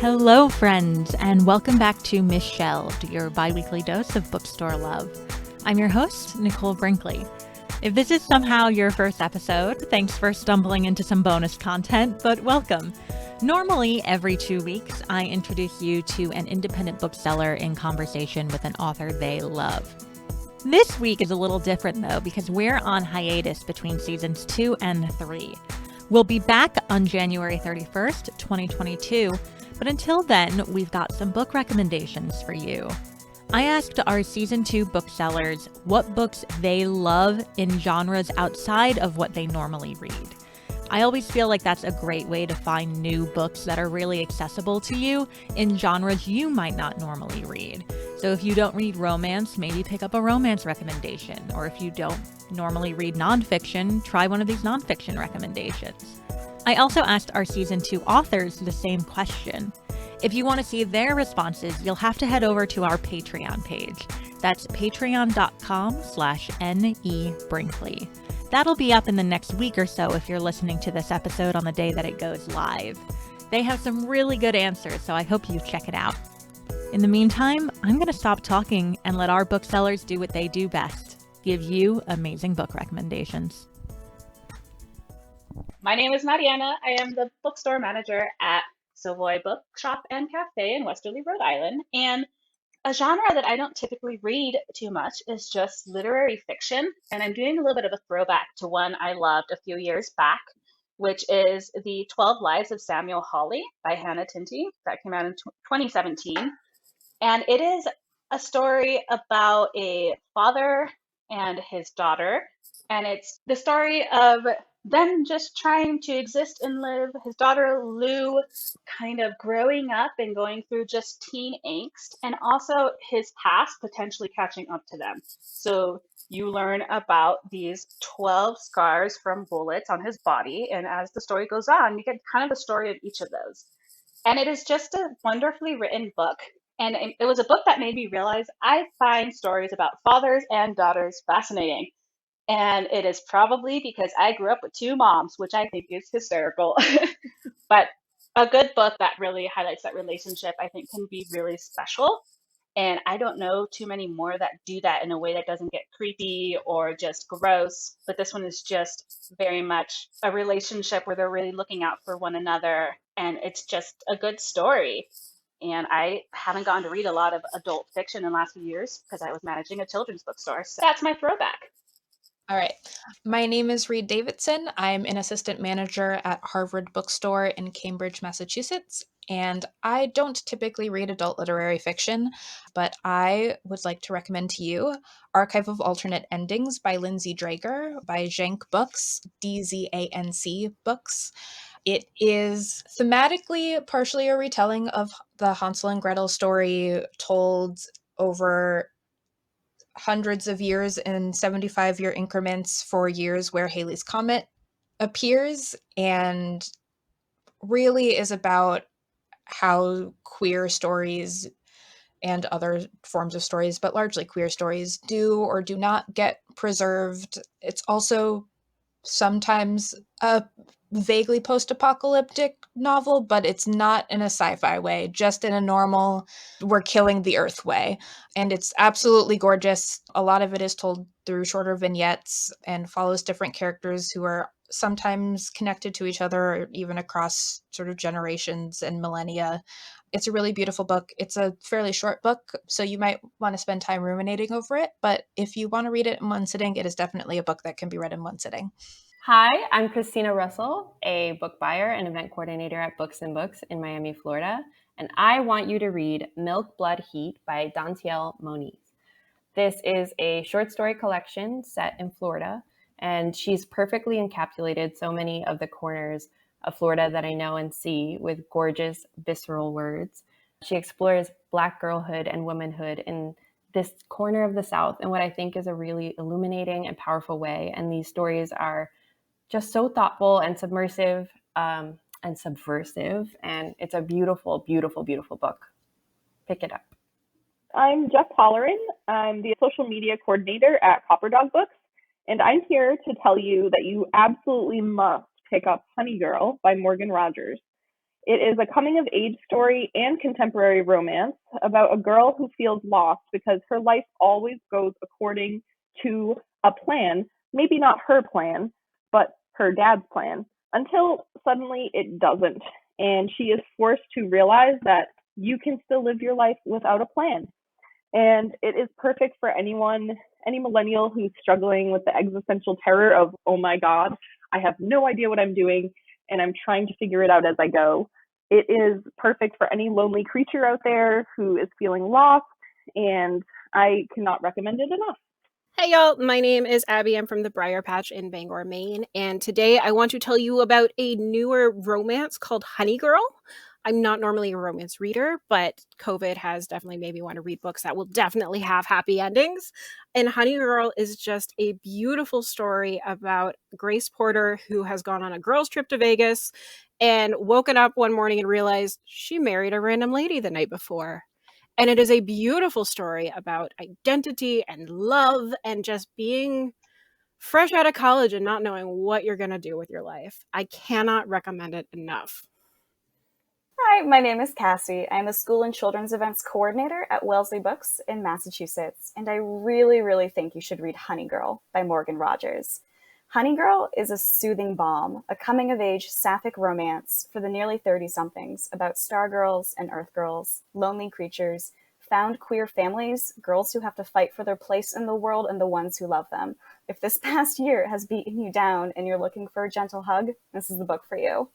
Hello, friends, and welcome back to Misshelved, your bi-weekly dose of bookstore love. I'm your host, Nicole Brinkley. If this is somehow your first episode, thanks for stumbling into some bonus content, but welcome. Normally, every 2 weeks, I introduce you to an independent bookseller in conversation with an author they love. This week is a little different, though, because we're on hiatus between seasons 2 and 3. We'll be back on January 31st, 2022, but until then, we've got some book recommendations for you. I asked our Season 2 booksellers what books they love in genres outside of what they normally read. I always feel like that's a great way to find new books that are really accessible to you in genres you might not normally read. So if you don't read romance, maybe pick up a romance recommendation. Or if you don't normally read nonfiction, try one of these nonfiction recommendations. I also asked our Season 2 authors the same question. If you want to see their responses, you'll have to head over to our Patreon page. That's patreon.com/nebrinkley. That'll be up in the next week or so if you're listening to this episode on the day that it goes live. They have some really good answers, so I hope you check it out. In the meantime, I'm going to stop talking and let our booksellers do what they do best, give you amazing book recommendations. My name is Mariana. I am the bookstore manager at Savoy Bookshop and Cafe in Westerly, Rhode Island. And a genre that I don't typically read too much is just literary fiction. And I'm doing a little bit of a throwback to one I loved a few years back, which is The 12 Lives of Samuel Hawley by Hannah Tinty that came out in 2017. And it is a story about a father and his daughter. And it's the story of them just trying to exist and live. His daughter, Lou, kind of growing up and going through just teen angst, and also his past potentially catching up to them. So you learn about these 12 scars from bullets on his body. And as the story goes on, you get kind of the story of each of those. And it is just a wonderfully written book. And it was a book that made me realize I find stories about fathers and daughters fascinating. And it is probably because I grew up with two moms, which I think is hysterical. But a good book that really highlights that relationship, I think, can be really special. And I don't know too many more that do that in a way that doesn't get creepy or just gross. But this one is just very much a relationship where they're really looking out for one another. And it's just a good story. And I haven't gotten to read a lot of adult fiction in the last few years because I was managing a children's bookstore. So that's my throwback. All right. My name is Reed Davidson. I'm an assistant manager at Harvard Bookstore in Cambridge, Massachusetts. And I don't typically read adult literary fiction, but I would like to recommend to you Archive of Alternate Endings by Lindsay Drager by Zanc Books, DZANC Books. It is thematically partially a retelling of the Hansel and Gretel story told over hundreds of years in 75-year increments for years where Halley's Comet appears, and really is about how queer stories and other forms of stories, but largely queer stories, do or do not get preserved. It's also sometimes a vaguely post-apocalyptic novel, but it's not in a sci-fi way, just in a normal, we're killing the earth way. And it's absolutely gorgeous. A lot of it is told through shorter vignettes and follows different characters who are sometimes connected to each other, or even across sort of generations and millennia. It's a really beautiful book. It's a fairly short book, so you might want to spend time ruminating over it. But if you want to read it in one sitting, it is definitely a book that can be read in one sitting. Hi, I'm Christina Russell, a book buyer and event coordinator at Books and Books in Miami, Florida, and I want you to read Milk, Blood, Heat by Dantiel Moniz. This is a short story collection set in Florida, and she's perfectly encapsulated so many of the corners of Florida that I know and see with gorgeous, visceral words. She explores Black girlhood and womanhood in this corner of the South in what I think is a really illuminating and powerful way, and these stories are just so thoughtful and submersive and subversive. And it's a beautiful, beautiful, beautiful book. Pick it up. I'm Jeff Holleran. I'm the social media coordinator at Copper Dog Books. And I'm here to tell you that you absolutely must pick up Honey Girl by Morgan Rogers. It is a coming-of-age story and contemporary romance about a girl who feels lost because her life always goes according to a plan, maybe not her plan, but her dad's plan, until suddenly it doesn't. And she is forced to realize that you can still live your life without a plan. And it is perfect for anyone, any millennial who's struggling with the existential terror of, oh my God, I have no idea what I'm doing, and I'm trying to figure it out as I go. It is perfect for any lonely creature out there who is feeling lost, and I cannot recommend it enough. Hey y'all, my name is Abby. I'm from the Briar Patch in Bangor, Maine, and today I want to tell you about a newer romance called Honey Girl. I'm not normally a romance reader, but COVID has definitely made me want to read books that will definitely have happy endings. And Honey Girl is just a beautiful story about Grace Porter, who has gone on a girls' trip to Vegas and woken up one morning and realized she married a random lady the night before. And it is a beautiful story about identity and love and just being fresh out of college and not knowing what you're going to do with your life. I cannot recommend it enough. Hi, my name is Cassie. I'm a school and children's events coordinator at Wellesley Books in Massachusetts, and I really think you should read Honey Girl by Morgan Rogers. Honey Girl is a soothing balm, a coming-of-age sapphic romance for the nearly 30-somethings about stargirls and earthgirls, lonely creatures, found queer families, girls who have to fight for their place in the world, and the ones who love them. If this past year has beaten you down and you're looking for a gentle hug, this is the book for you.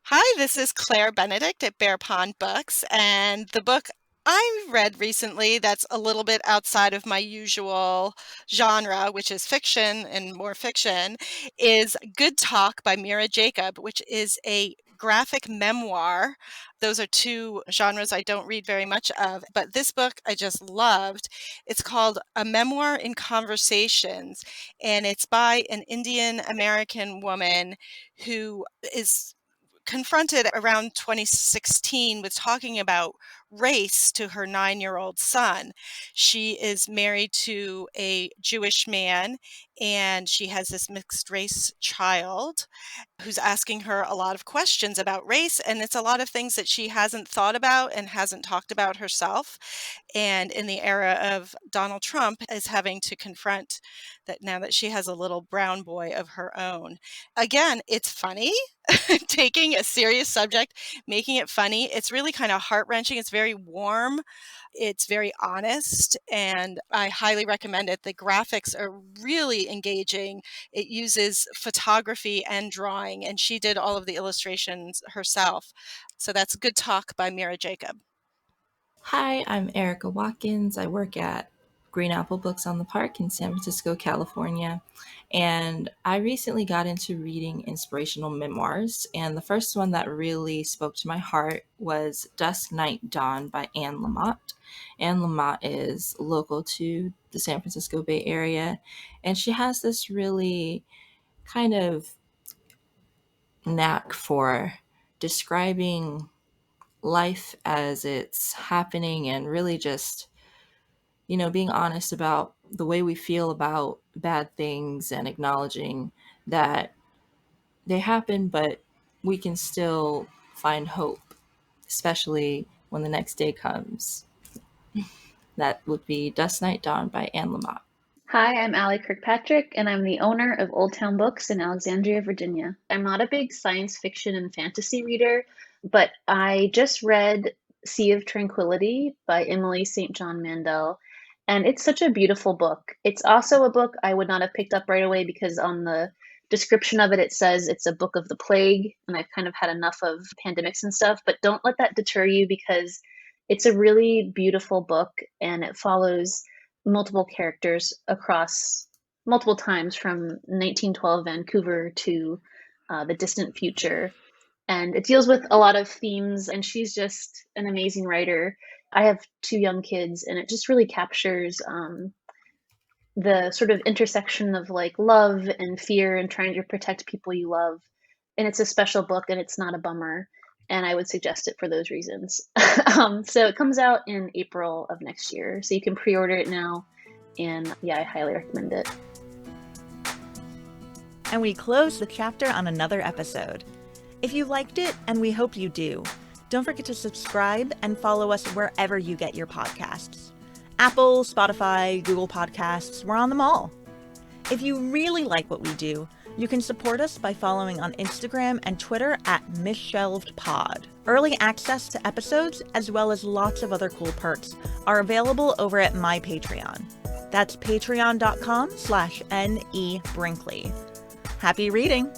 Hi, this is Claire Benedict at Bear Pond Books, and the book I read recently that's a little bit outside of my usual genre, which is fiction and more fiction, is Good Talk by Mira Jacob, which is a graphic memoir. Those are two genres I don't read very much of, but this book I just loved. It's called A Memoir in Conversations, and it's by an Indian American woman who is confronted around 2016 with talking about race to her 9-year-old son. She is married to a Jewish man, and she has this mixed race child who's asking her a lot of questions about race, and it's a lot of things that she hasn't thought about and hasn't talked about herself. And in the era of Donald Trump is having to confront that now that she has a little brown boy of her own. Again, it's funny, taking a serious subject, making it funny. It's really kind of heart-wrenching. It's very warm. It's very honest, and I highly recommend it. The graphics are really engaging. It uses photography and drawing, and she did all of the illustrations herself. So that's Good Talk by Mira Jacob. Hi, I'm Erica Watkins. I work at Green Apple Books on the Park in San Francisco, California. And I recently got into reading inspirational memoirs. And the first one that really spoke to my heart was Dusk, Night, Dawn by Anne Lamott. Anne Lamott is local to the San Francisco Bay Area. And she has this really kind of knack for describing life as it's happening and really just, being honest about the way we feel about bad things and acknowledging that they happen, but we can still find hope, especially when the next day comes. That would be Dusk, Night, Dawn by Anne Lamott. Hi, I'm Allie Kirkpatrick, and I'm the owner of Old Town Books in Alexandria, Virginia. I'm not a big science fiction and fantasy reader, but I just read Sea of Tranquility by Emily St. John Mandel, and it's such a beautiful book. It's also a book I would not have picked up right away because on the description of it, it says it's a book of the plague, and I've kind of had enough of pandemics and stuff, but don't let that deter you because it's a really beautiful book, and it follows multiple characters across multiple times from 1912 Vancouver to the distant future. And it deals with a lot of themes, and she's just an amazing writer. I have 2 young kids, and it just really captures the sort of intersection of like love and fear and trying to protect people you love. And it's a special book, and it's not a bummer. And I would suggest it for those reasons. So it comes out in April of next year. So you can pre-order it now. And yeah, I highly recommend it. And we close the chapter on another episode. If you liked it, and we hope you do, don't forget to subscribe and follow us wherever you get your podcasts. Apple, Spotify, Google Podcasts, we're on them all. If you really like what we do, you can support us by following on Instagram and Twitter at MisshelvedPod. Early access to episodes, as well as lots of other cool perks, are available over at my Patreon. That's patreon.com/NEBrinkley. Happy reading!